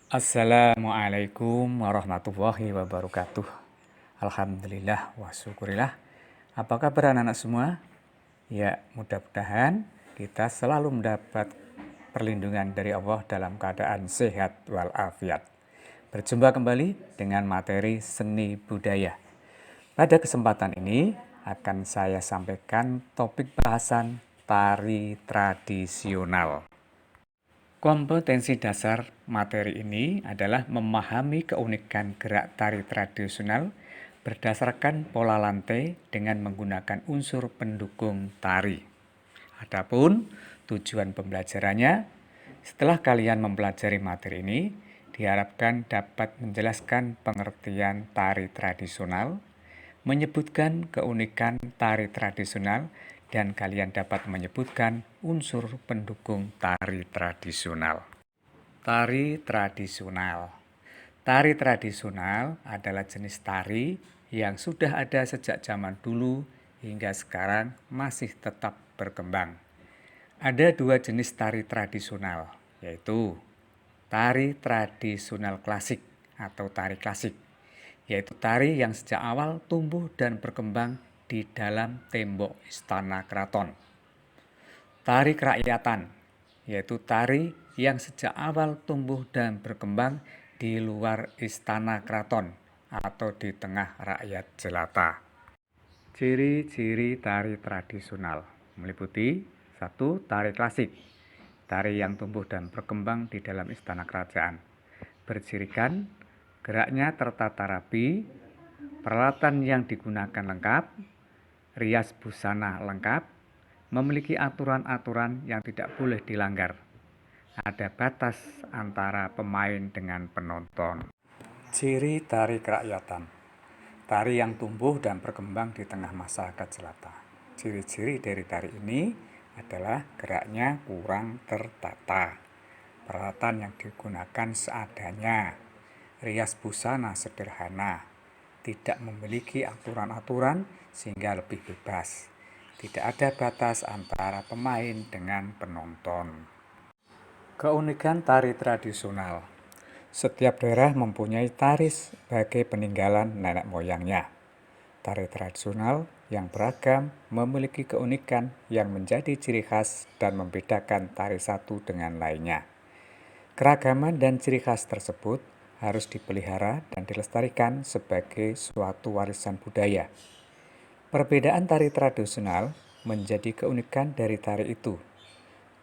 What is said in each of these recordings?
Assalamualaikum warahmatullahi wabarakatuh. Alhamdulillah wa syukurillah. Apa kabar anak-anak semua? Ya, mudah-mudahan kita selalu mendapat perlindungan dari Allah dalam keadaan sehat walafiat. Berjumpa kembali dengan materi seni budaya. Pada kesempatan ini akan saya sampaikan topik bahasan tari tradisional. Kompetensi dasar materi ini adalah memahami keunikan gerak tari tradisional berdasarkan pola lantai dengan menggunakan unsur pendukung tari. Adapun tujuan pembelajarannya, setelah kalian mempelajari materi ini, diharapkan dapat menjelaskan pengertian tari tradisional, menyebutkan keunikan tari tradisional, dan kalian dapat menyebutkan unsur pendukung tari tradisional. Tari tradisional. Tari tradisional adalah jenis tari yang sudah ada sejak zaman dulu hingga sekarang masih tetap berkembang. Ada dua jenis tari tradisional, yaitu tari tradisional klasik atau tari klasik, yaitu tari yang sejak awal tumbuh dan berkembang di dalam tembok istana keraton. Tari kerakyatan, yaitu tari yang sejak awal tumbuh dan berkembang di luar istana keraton atau di tengah rakyat jelata. Ciri-ciri tari tradisional meliputi 1. Tari klasik, tari yang tumbuh dan berkembang di dalam istana kerajaan. Bercirikan geraknya tertata rapi, peralatan yang digunakan lengkap, rias busana lengkap, memiliki aturan-aturan yang tidak boleh dilanggar. Ada batas antara pemain dengan penonton. Ciri tari kerakyatan. Tari yang tumbuh dan berkembang di tengah masyarakat jelata. Ciri-ciri dari tari ini adalah geraknya kurang tertata, peralatan yang digunakan seadanya, rias busana sederhana, tidak memiliki aturan-aturan sehingga lebih bebas. Tidak ada batas antara pemain dengan penonton. Keunikan tari tradisional. Setiap daerah mempunyai tari sebagai peninggalan nenek moyangnya. Tari tradisional yang beragam memiliki keunikan yang menjadi ciri khas dan membedakan tari satu dengan lainnya. Keragaman dan ciri khas tersebut harus dipelihara dan dilestarikan sebagai suatu warisan budaya. Perbedaan tari tradisional menjadi keunikan dari tari itu.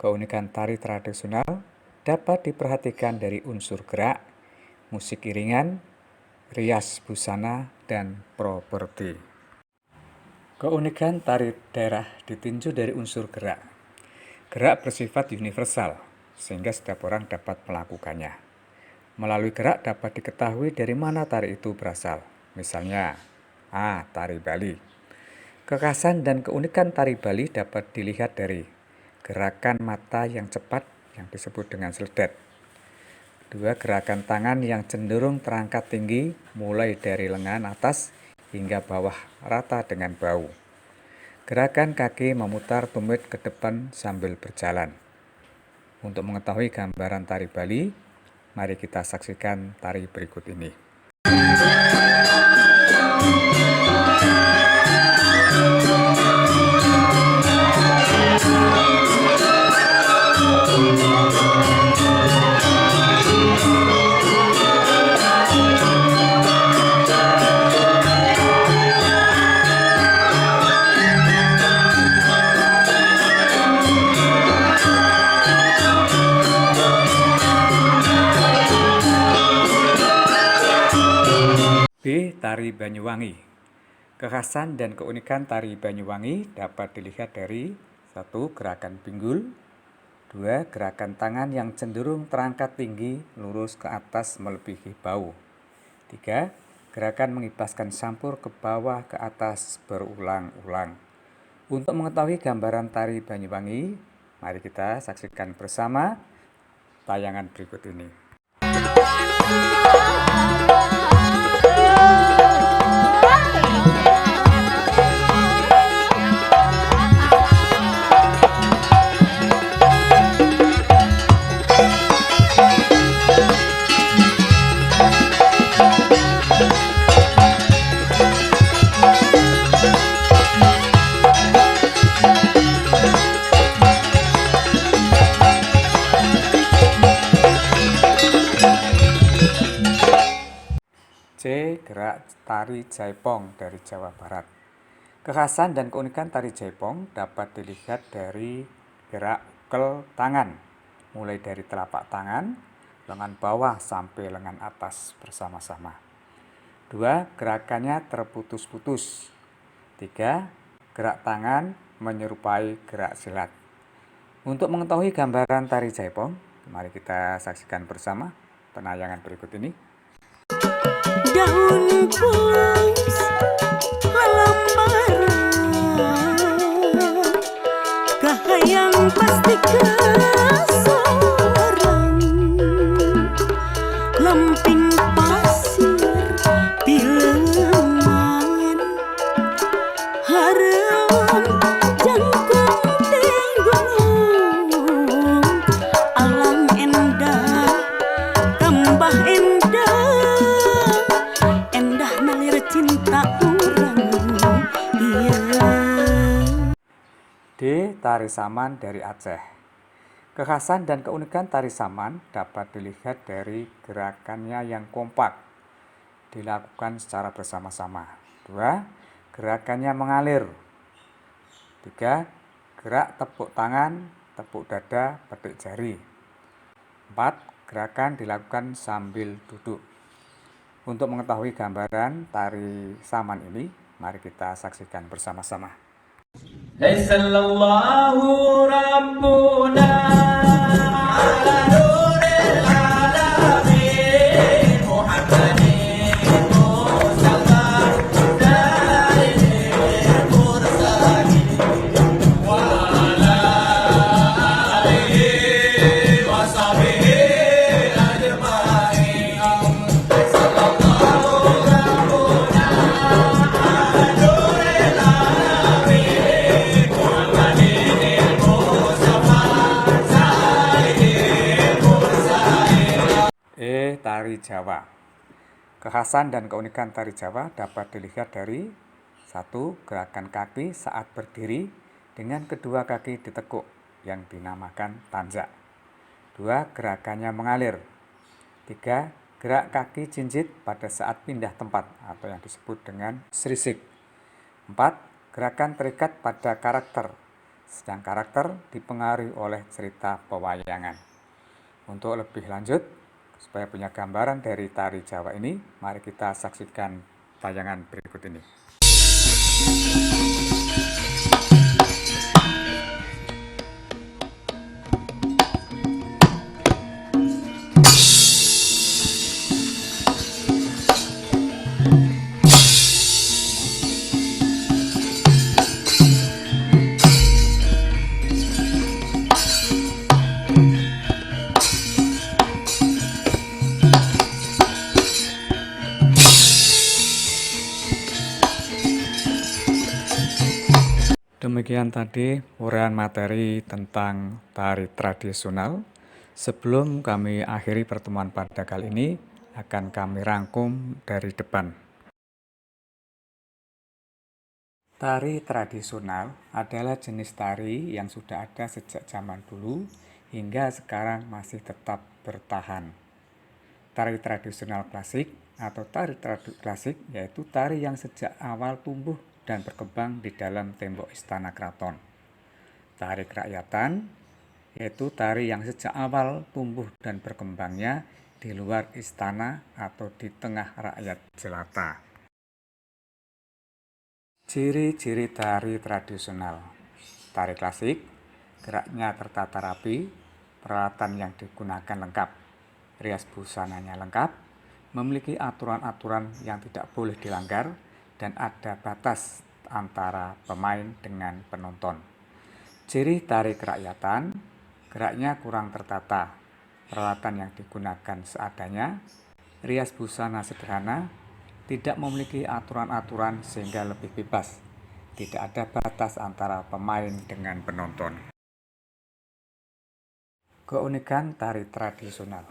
Keunikan tari tradisional dapat diperhatikan dari unsur gerak, musik iringan, rias busana, dan properti. Keunikan tari daerah ditinjau dari unsur gerak. Gerak bersifat universal, sehingga setiap orang dapat melakukannya. Melalui gerak dapat diketahui dari mana tari itu berasal. Misalnya, tari Bali. Kekhasan dan keunikan tari Bali dapat dilihat dari gerakan mata yang cepat yang disebut dengan seledet. 2. Gerakan tangan yang cenderung terangkat tinggi mulai dari lengan atas hingga bawah rata dengan bahu. Gerakan kaki memutar tumit ke depan sambil berjalan. Untuk mengetahui gambaran tari Bali, mari kita saksikan tari berikut ini. B. Tari Banyuwangi. Kekhasan dan keunikan tari Banyuwangi dapat dilihat dari 1. Gerakan pinggul, 2. Gerakan tangan yang cenderung terangkat tinggi lurus ke atas melebihi bahu, 3. Gerakan mengibaskan sampur ke bawah ke atas berulang-ulang. Untuk mengetahui gambaran tari Banyuwangi, mari kita saksikan bersama tayangan berikut ini. gerak tari Jaipong dari Jawa Barat. Kekhasan dan keunikan tari Jaipong dapat dilihat dari gerak ukel tangan, mulai dari telapak tangan, lengan bawah sampai lengan atas bersama-sama. 2. Gerakannya terputus-putus. 3. Gerak tangan menyerupai gerak silat. Untuk mengetahui gambaran tari Jaipong, mari kita saksikan bersama penayangan berikut ini. Daun pus lalambaran kahayang pasti kesorang lemping pasir pileman hareum jangkung tenggong alang endah tambah endah nalir cinta orang iya. D. Tari Saman dari Aceh. Kekhasan dan keunikan tari Saman dapat dilihat dari gerakannya yang kompak, dilakukan secara bersama-sama. 2. Gerakannya mengalir. 3. Gerak tepuk tangan, tepuk dada, petik jari. 4. Gerakan dilakukan sambil duduk. Untuk mengetahui gambaran tari Saman ini, mari kita saksikan bersama-sama. Sallallahu Rabbuna ala nuril alamin Muhammadin Mustafa sayyidil mursalin wa ala alihi wa sahbihi ajma'in Sallallahu Rabbuna ala nuril alamin E. Tari Jawa. Kekhasan dan keunikan tari Jawa dapat dilihat dari 1. Gerakan kaki saat berdiri dengan kedua kaki ditekuk yang dinamakan tanjak. 2. Gerakannya mengalir. 3. Gerak kaki jinjit pada saat pindah tempat atau yang disebut dengan srisik. 4. Gerakan terikat pada karakter, sedang karakter dipengaruhi oleh cerita pewayangan. Untuk lebih lanjut, supaya punya gambaran dari tari Jawa ini, mari kita saksikan tayangan berikut ini. Demikian tadi uraian materi tentang tari tradisional. Sebelum kami akhiri pertemuan pada kali ini, akan kami rangkum dari depan. Tari tradisional adalah jenis tari yang sudah ada sejak zaman dulu hingga sekarang masih tetap bertahan. Tari tradisional klasik atau tari klasik yaitu tari yang sejak awal tumbuh dan berkembang di dalam tembok istana keraton. Tari kerakyatan yaitu tari yang sejak awal tumbuh dan berkembangnya di luar istana atau di tengah rakyat jelata. Ciri-ciri tari tradisional. Tari klasik, geraknya tertata rapi, peralatan yang digunakan lengkap, rias busananya lengkap, memiliki aturan-aturan yang tidak boleh dilanggar, dan ada batas antara pemain dengan penonton. Ciri tari kerakyatan, geraknya kurang tertata, peralatan yang digunakan seadanya, rias busana sederhana, tidak memiliki aturan-aturan sehingga lebih bebas, tidak ada batas antara pemain dengan penonton. Keunikan tari tradisional.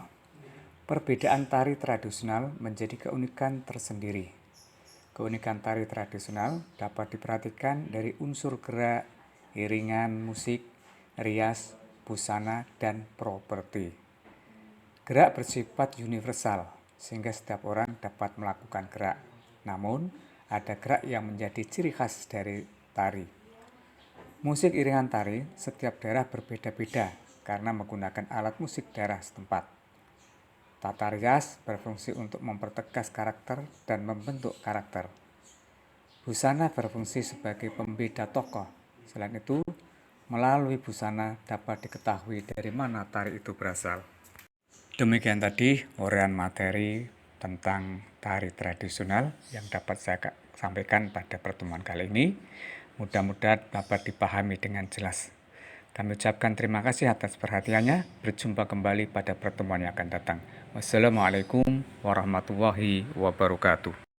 Perbedaan tari tradisional menjadi keunikan tersendiri. Keunikan tari tradisional dapat diperhatikan dari unsur gerak, iringan musik, rias, busana, dan properti. Gerak bersifat universal, sehingga setiap orang dapat melakukan gerak, Namun, ada gerak yang menjadi ciri khas dari tari. Musik iringan tari setiap daerah berbeda-beda karena menggunakan alat musik daerah setempat. Tata rias berfungsi untuk mempertegas karakter dan membentuk karakter. Busana berfungsi sebagai pembeda tokoh. Selain itu, melalui busana dapat diketahui dari mana tari itu berasal. Demikian tadi uraian materi tentang tari tradisional yang dapat saya sampaikan pada pertemuan kali ini. Mudah-mudahan dapat dipahami dengan jelas. Kami ucapkan terima kasih atas perhatiannya. Berjumpa kembali pada pertemuan yang akan datang. Wassalamualaikum warahmatullahi wabarakatuh.